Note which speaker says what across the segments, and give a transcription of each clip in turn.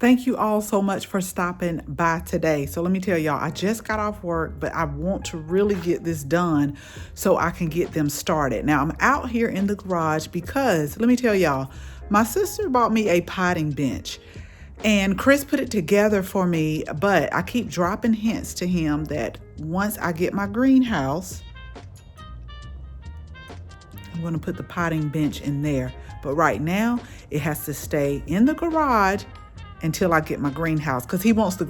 Speaker 1: Thank you all so much for stopping by today. So let me tell y'all, I just got off work, but I want to really get this done so I can get them started. Now I'm out here in the garage because let me tell y'all, my sister bought me a potting bench and Chris put it together for me, but I keep dropping hints to him that once I get my greenhouse, I'm going to put the potting bench in there. But right now it has to stay in the garage until I get my greenhouse, because he wants the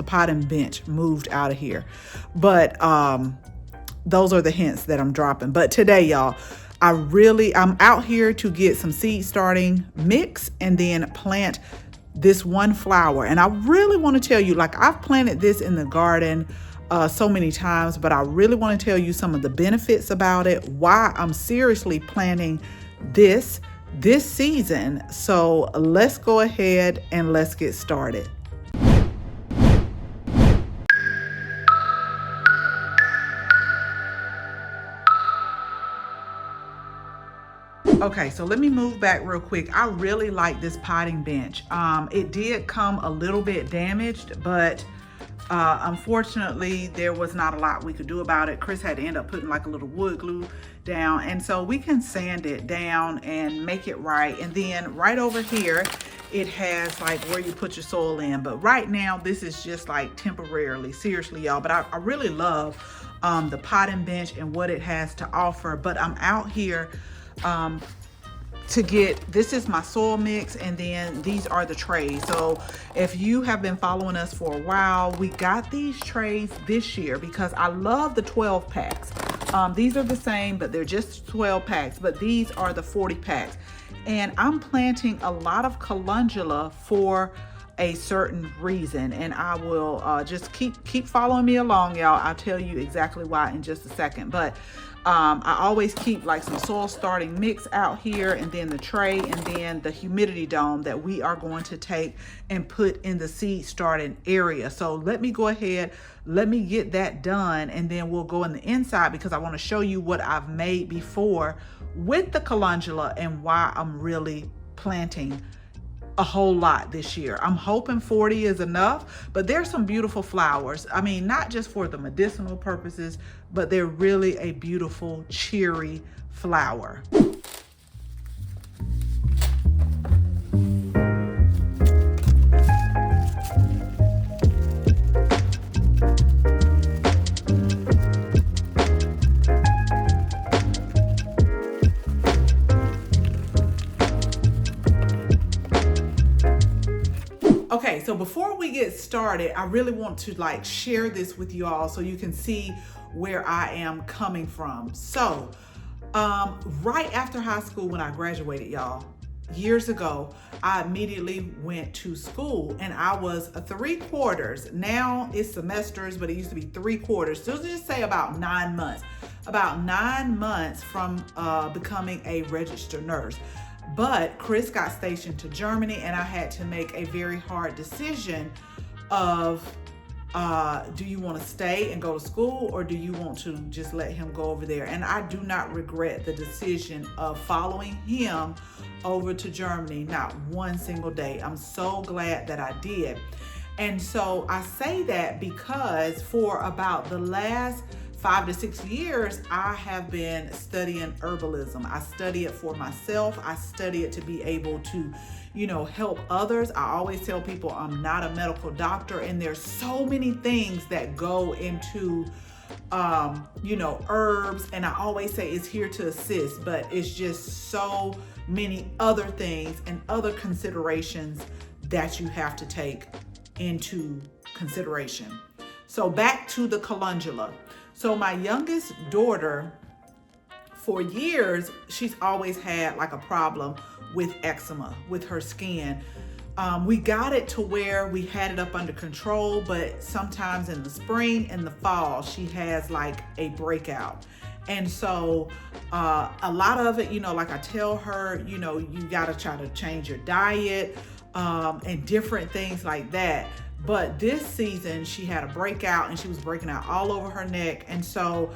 Speaker 1: potting bench moved out of here. But those are the hints that I'm dropping. But today, y'all, I'm out here to get some seed starting mix and then plant this one flower. And I really want to tell you, like, I've planted this in the garden so many times, but I really want to tell you some of the benefits about it, why I'm seriously planting this season. So let's go ahead and let's get started. Okay, so let me move back real quick. I really like this potting bench. It did come a little bit damaged, but unfortunately, there was not a lot we could do about it. Chris had to end up putting like a little wood glue down, and so we can sand it down and make it right. And then right over here, it has like where you put your soil in. But right now, this is just like temporarily, seriously, y'all. But I really love the potting bench and what it has to offer. But I'm out here this is my soil mix, and then these are the trays. So if you have been following us for a while, we got these trays this year because I love the 12 packs. These are the same, but they're just 12 packs, but these are the 40 packs. And I'm planting a lot of calendula for a certain reason, and I will just keep following me along, y'all. I'll tell you exactly why in just a second. But I always keep like some soil starting mix out here, and then the tray, and then the humidity dome that we are going to take and put in the seed starting area. So let me go ahead, let me get that done, and then we'll go in the inside because I want to show you what I've made before with the calendula and why I'm really planting a whole lot this year. I'm hoping 40 is enough, but there's some beautiful flowers. I mean, not just for the medicinal purposes, but they're really a beautiful, cheery flower. Okay, so before we get started, I really want to like share this with you all so you can see where I am coming from. So, right after high school, when I graduated, y'all, years ago, I immediately went to school, and I was a 3/4. Now it's semesters, but it used to be 3/4. So just say about 9 months. About 9 months from becoming a registered nurse. But Chris got stationed to Germany, and I had to make a very hard decision of do you want to stay and go to school, or do you want to just let him go over there? And I do not regret the decision of following him over to Germany, not one single day. I'm so glad that I did. And so I say that because for about the last 5 to 6 years, I have been studying herbalism. I study it for myself. I study it to be able to, help others. I always tell people I'm not a medical doctor, and there's so many things that go into, herbs. And I always say it's here to assist, but it's just so many other things and other considerations that you have to take into consideration. So back to the calendula. So my youngest daughter, for years, she's always had like a problem with eczema, with her skin. We got it to where we had it up under control, but sometimes in the spring and the fall, she has like a breakout. And so a lot of it, like I tell her, you gotta try to change your diet and different things like that. But this season she had a breakout, and she was breaking out all over her neck. And so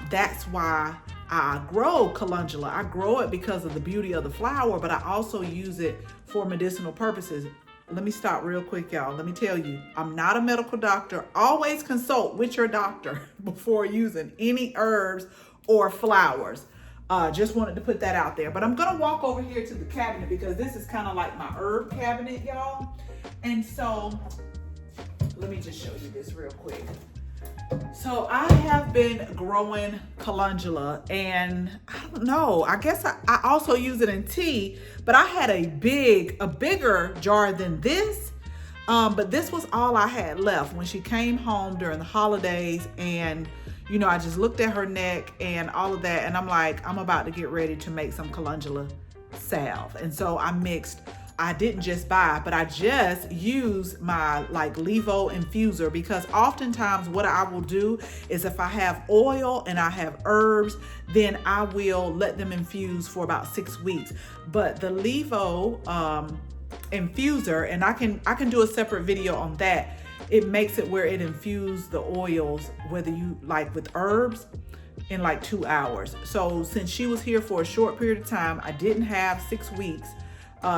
Speaker 1: that's why I grow calendula. I grow it because of the beauty of the flower, but I also use it for medicinal purposes. let me stop real quick, y'all. Let me tell you, I'm not a medical doctor. Always consult with your doctor before using any herbs or flowers. Just wanted to put that out there. But I'm going to walk over here to the cabinet because this is kind of like my herb cabinet, y'all. And so let me just show you this real quick. So I have been growing calendula, and I don't know, I guess I also use it in tea, but I had a bigger jar than this. But this was all I had left when she came home during the holidays, and you know, I just looked at her neck and all of that, and I'm like, I'm about to get ready to make some calendula salve. And so I didn't just buy, but I just use my like Levo infuser, because oftentimes what I will do is if I have oil and I have herbs, then I will let them infuse for about 6 weeks. But the Levo infuser, and I can do a separate video on that. It makes it where it infuses the oils, whether you like with herbs, in like 2 hours. So since she was here for a short period of time, I didn't have 6 weeks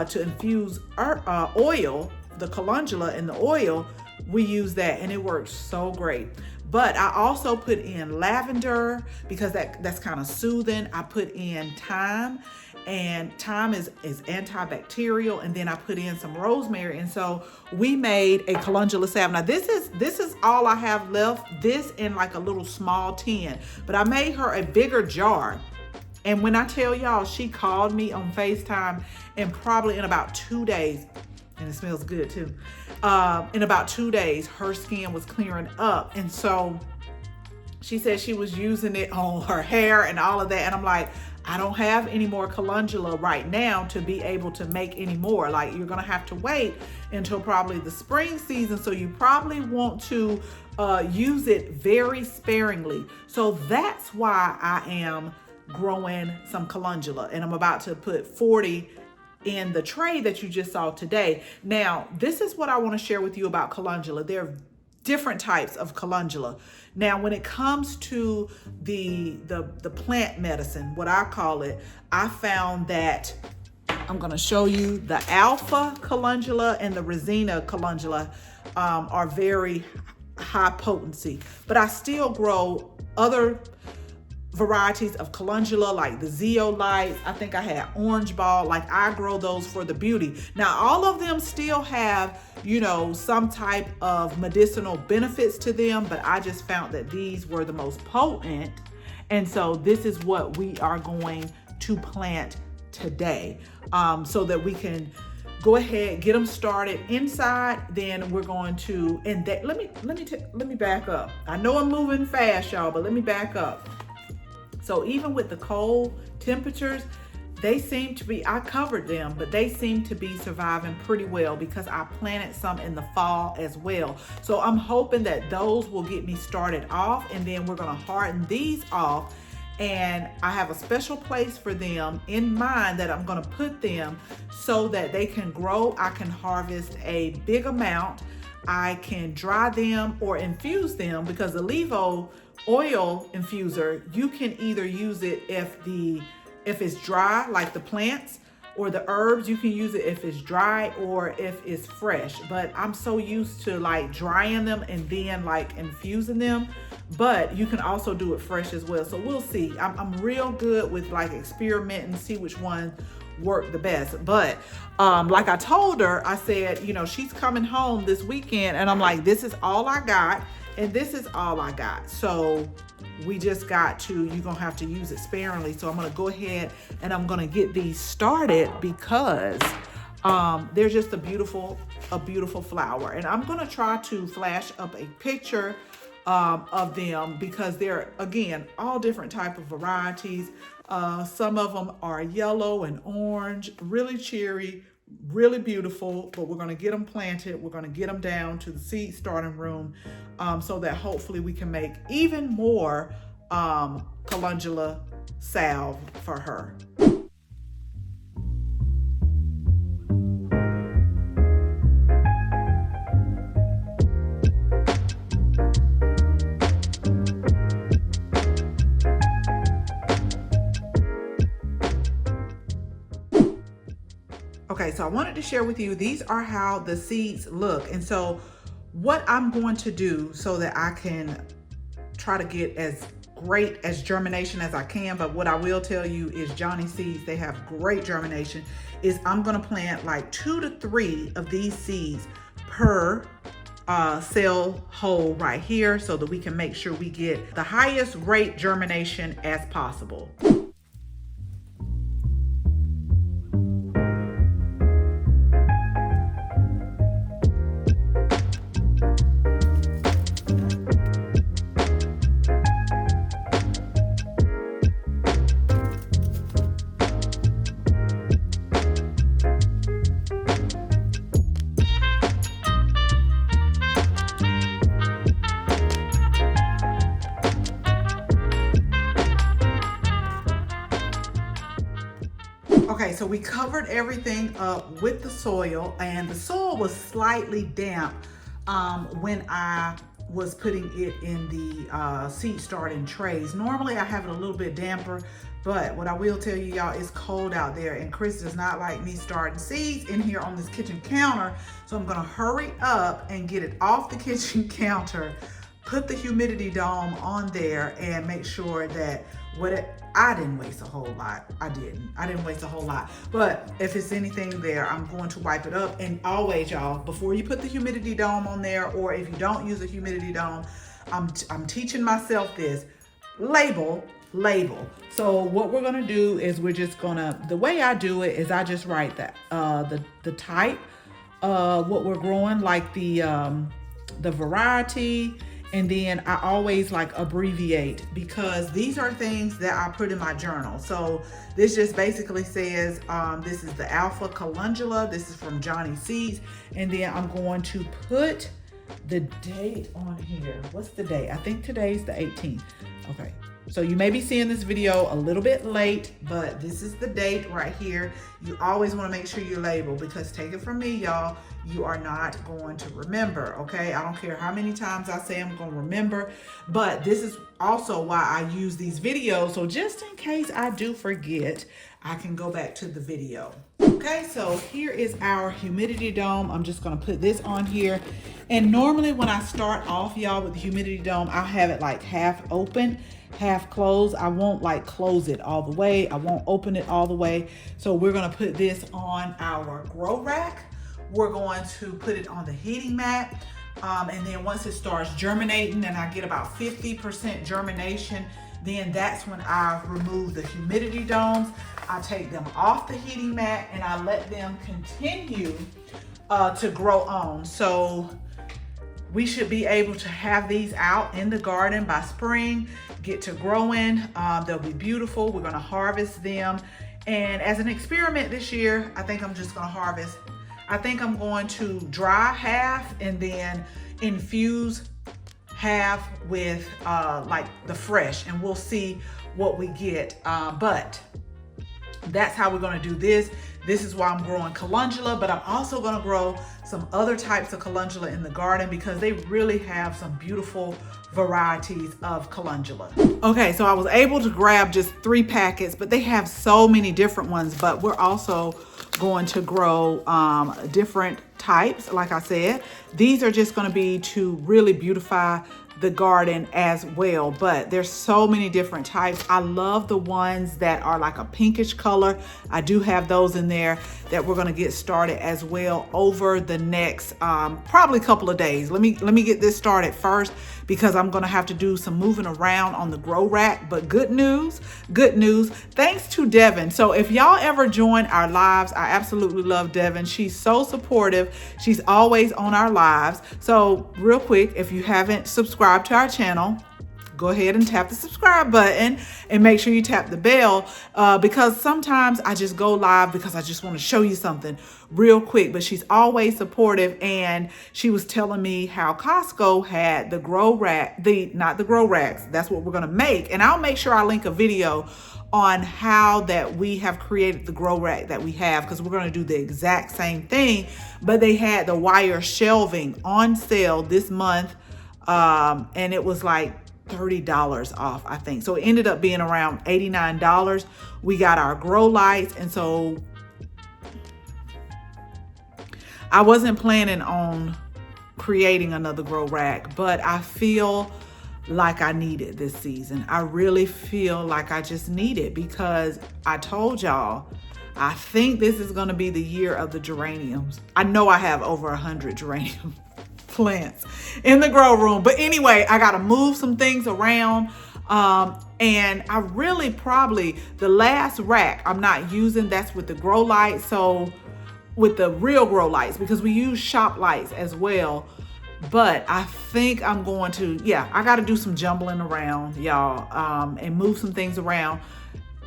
Speaker 1: to infuse oil, the calendula in the oil. We use that and it works so great. But I also put in lavender because that's kind of soothing. I put in thyme, and thyme is antibacterial, and then I put in some rosemary, and so we made a calendula salve. Now this is all I have left, this in like a little small tin, but I made her a bigger jar. And when I tell y'all, she called me on FaceTime, and probably in about 2 days, and it smells good too, in about 2 days, her skin was clearing up. And so she said she was using it on her hair and all of that. And I'm like, I don't have any more calendula right now to be able to make any more. Like, you're gonna have to wait until probably the spring season. So you probably want to use it very sparingly. So that's why I am growing some calendula, and I'm about to put 40 in the tray that you just saw today. Now, this is what I want to share with you about calendula. There are different types of calendula. Now, when it comes to the plant medicine, what I call it, I found that I'm going to show you the alpha calendula and the resina calendula are very high potency, but I still grow other varieties of calendula like the zeolites. I think I had orange ball. Like, I grow those for the beauty. Now, all of them still have, you know, some type of medicinal benefits to them, but I just found that these were the most potent. And so this is what we are going to plant today, so that we can go ahead, get them started inside. Then we're going to, and that, let me back up. I know I'm moving fast, y'all, but let me back up. So even with the cold temperatures, they seem to be, I covered them, but they seem to be surviving pretty well because I planted some in the fall as well. So I'm hoping that those will get me started off, and then we're gonna harden these off. And I have a special place for them in mind that I'm gonna put them so that they can grow. I can harvest a big amount. I can dry them or infuse them, because the Levo oil infuser, you can either use it if it's dry, like the plants or the herbs. You can use it if it's dry or if it's fresh. But I'm so used to like drying them and then like infusing them. But you can also do it fresh as well. So we'll see. I'm real good with like experimenting, see which one work the best. But like I told her, I said, you know, she's coming home this weekend, and I'm like, this is all I got. And this is all I got. So we just got to, you're gonna have to use it sparingly. So I'm gonna go ahead and I'm gonna get these started, because they're just a beautiful flower. And I'm gonna try to flash up a picture of them, because they're, again, all different type of varieties. Some of them are yellow and orange, really cheery, really beautiful, but we're going to get them planted. We're going to get them down to the seed starting room, so that hopefully we can make even more calendula salve for her. Okay, so I wanted to share with you, these are how the seeds look. And so what I'm going to do so that I can try to get as great as germination as I can, but what I will tell you is Johnny seeds, they have great germination, is I'm gonna plant like 2 to 3 of these seeds per cell hole right here so that we can make sure we get the highest rate germination as possible. Okay, so we covered everything up with the soil, and the soil was slightly damp when I was putting it in the seed starting trays. Normally I have it a little bit damper, but what I will tell you, y'all, it's cold out there, and Chris does not like me starting seeds in here on this kitchen counter. So I'm gonna hurry up and get it off the kitchen counter, put the humidity dome on there, and make sure that I didn't waste a whole lot. I didn't waste a whole lot. But if it's anything there, I'm going to wipe it up. And always, y'all, before you put the humidity dome on there, or if you don't use a humidity dome, I'm teaching myself this: label. So what we're gonna do is the way I do it is I just write that the type, what we're growing, like the variety. And then I always like abbreviate, because these are things that I put in my journal. So this just basically says, this is the alpha calendula. This is from Johnny Seeds. And then I'm going to put the date on here. What's the date? I think today's the 18th. Okay. So you may be seeing this video a little bit late, but this is the date right here. You always want to make sure you label, because take it from me, y'all, you are not going to remember, okay? I don't care how many times I say I'm going to remember, but this is also why I use these videos. So just in case I do forget, I can go back to the video. Okay, so here is our humidity dome. I'm just going to put this on here. And normally when I start off, y'all, with the humidity dome, I'll have it like half open, half closed. I won't like close it all the way. I won't open it all the way. So we're going to put this on our grow rack. We're going to put it on the heating mat. And then once it starts germinating and I get about 50% germination, then that's when I remove the humidity domes. I take them off the heating mat and I let them continue to grow on. So we should be able to have these out in the garden by spring, get to growing. They'll be beautiful. We're gonna harvest them. And as an experiment this year, I think I'm just gonna harvest. I think I'm going to dry half and then infuse half with like the fresh, and we'll see what we get. But that's how we're gonna do this. This is why I'm growing calendula, but I'm also gonna grow some other types of calendula in the garden, because they really have some beautiful varieties of calendula. Okay, so I was able to grab just 3 packets, but they have so many different ones. But we're also going to grow different types. Like I said, these are just going to be to really beautify the garden as well, but there's so many different types. I love the ones that are like a pinkish color. I do have those in there that we're going to get started as well over the next probably couple of days. Let me get this started first, because I'm going to have to do some moving around on the grow rack. But good news, thanks to Devin. So if y'all ever join our lives, I absolutely love Devin. She's so supportive. She's always on our lives. So real quick, if you haven't subscribed to our channel, go ahead and tap the subscribe button and make sure you tap the bell, because sometimes I just go live because I just want to show you something real quick. But she's always supportive, and she was telling me how Costco had the grow rack, not the grow racks, that's what we're going to make. And I'll make sure I link a video on how that we have created the grow rack that we have, because we're going to do the exact same thing. But they had the wire shelving on sale this month, and it was like $30 off, I think. So it ended up being around $89. We got our grow lights, and so I wasn't planning on creating another grow rack, but I feel like I need it this season. I really feel like I just need it because I told y'all, I think this is gonna be the year of the geraniums. I know I have over 100 geranium plants in the grow room, but anyway, I gotta move some things around. And I really probably, the last rack I'm not using, that's with the grow lights. So with the real grow lights, because we use shop lights as well. But I think I'm going to, yeah, I got to do some jumbling around, y'all, and move some things around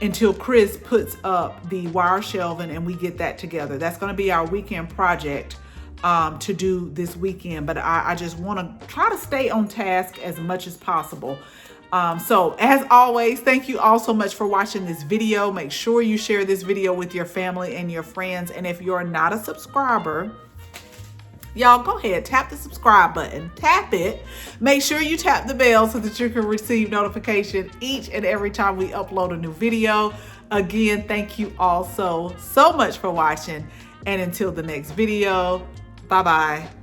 Speaker 1: until Chris puts up the wire shelving and we get that together. That's going to be our weekend project to do this weekend. But I just want to try to stay on task as much as possible. So as always, thank you all so much for watching this video. Make sure you share this video with your family and your friends. And if you're not a subscriber, y'all go ahead, tap the subscribe button, tap it. Make sure you tap the bell so that you can receive notification each and every time we upload a new video. Again, thank you all so much for watching. And until the next video, bye-bye.